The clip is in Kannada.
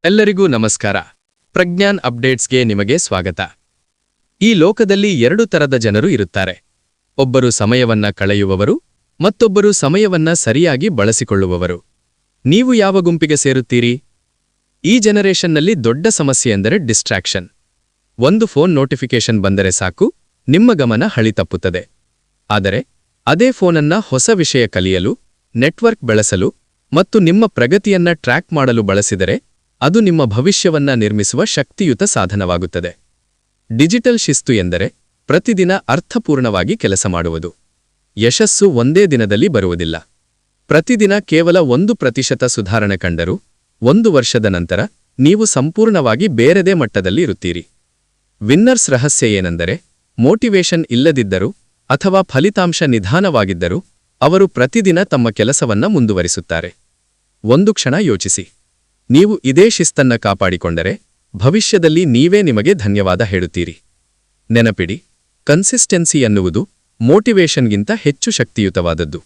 ಎಲ್ಲರಿಗೂ ನಮಸ್ಕಾರ. ಪ್ರಜ್ಞಾನ್ ಅಪ್ಡೇಟ್ಸ್ಗೆ ನಿಮಗೆ ಸ್ವಾಗತ. ಈ ಲೋಕದಲ್ಲಿ ಎರಡು ತರದ ಜನರು ಇರುತ್ತಾರೆ. ಒಬ್ಬರು ಸಮಯವನ್ನ ಕಳೆಯುವವರು, ಮತ್ತೊಬ್ಬರು ಸಮಯವನ್ನ ಸರಿಯಾಗಿ ಬಳಸಿಕೊಳ್ಳುವವರು. ನೀವು ಯಾವ ಗುಂಪಿಗೆ ಸೇರುತ್ತೀರಿ? ಈ ಜನರೇಷನ್ನಲ್ಲಿ ದೊಡ್ಡ ಸಮಸ್ಯೆ ಎಂದರೆ ಡಿಸ್ಟ್ರಾಕ್ಷನ್. ಒಂದು ಫೋನ್ ನೋಟಿಫಿಕೇಶನ್ ಬಂದರೆ ಸಾಕು, ನಿಮ್ಮ ಗಮನ ಹಳಿತಪ್ಪುತ್ತದೆ. ಆದರೆ ಅದೇ ಫೋನನ್ನ ಹೊಸ ವಿಷಯ ಕಲಿಯಲು, ನೆಟ್ವರ್ಕ್ ಬೆಳೆಸಲು ಮತ್ತು ನಿಮ್ಮ ಪ್ರಗತಿಯನ್ನ ಟ್ರ್ಯಾಕ್ ಮಾಡಲು ಬಳಸಿದರೆ ಅದು ನಿಮ್ಮ ಭವಿಷ್ಯವನ್ನ ನಿರ್ಮಿಸುವ ಶಕ್ತಿಯುತ ಸಾಧನವಾಗುತ್ತದೆ. ಡಿಜಿಟಲ್ ಶಿಸ್ತು ಎಂದರೆ ಪ್ರತಿದಿನ ಅರ್ಥಪೂರ್ಣವಾಗಿ ಕೆಲಸ ಮಾಡುವುದು. ಯಶಸ್ಸು ಒಂದೇ ದಿನದಲ್ಲಿ ಬರುವುದಿಲ್ಲ. ಪ್ರತಿದಿನ ಕೇವಲ 1% ಸುಧಾರಣೆ ಕಂಡರೂ 1 ವರ್ಷದ ನಂತರ ನೀವು ಸಂಪೂರ್ಣವಾಗಿ ಬೇರೆದೇ ಮಟ್ಟದಲ್ಲಿ ಇರುತ್ತೀರಿ. ವಿನ್ನರ್ಸ್ ರಹಸ್ಯ ಏನೆಂದರೆ, ಮೋಟಿವೇಶನ್ ಇಲ್ಲದಿದ್ದರೂ ಅಥವಾ ಫಲಿತಾಂಶ ನಿಧಾನವಾಗಿದ್ದರೂ ಅವರು ಪ್ರತಿದಿನ ತಮ್ಮ ಕೆಲಸವನ್ನ ಮುಂದುವರಿಸುತ್ತಾರೆ. ಒಂದು ಕ್ಷಣ ಯೋಚಿಸಿ. ನೀವು ಇದೇ ಶಿಸ್ತನ್ನ ಕಾಪಾಡಿಕೊಂಡರೆ ಭವಿಷ್ಯದಲ್ಲಿ ನೀವೇ ನಿಮಗೆ ಧನ್ಯವಾದ ಹೇಳುತ್ತೀರಿ. ನೆನಪಿಡಿ, ಕನ್ಸಿಸ್ಟೆನ್ಸಿ ಎನ್ನುವುದು ಮೋಟಿವೇಶನ್ಗಿಂತ ಹೆಚ್ಚು ಶಕ್ತಿಯುತವಾದದ್ದು.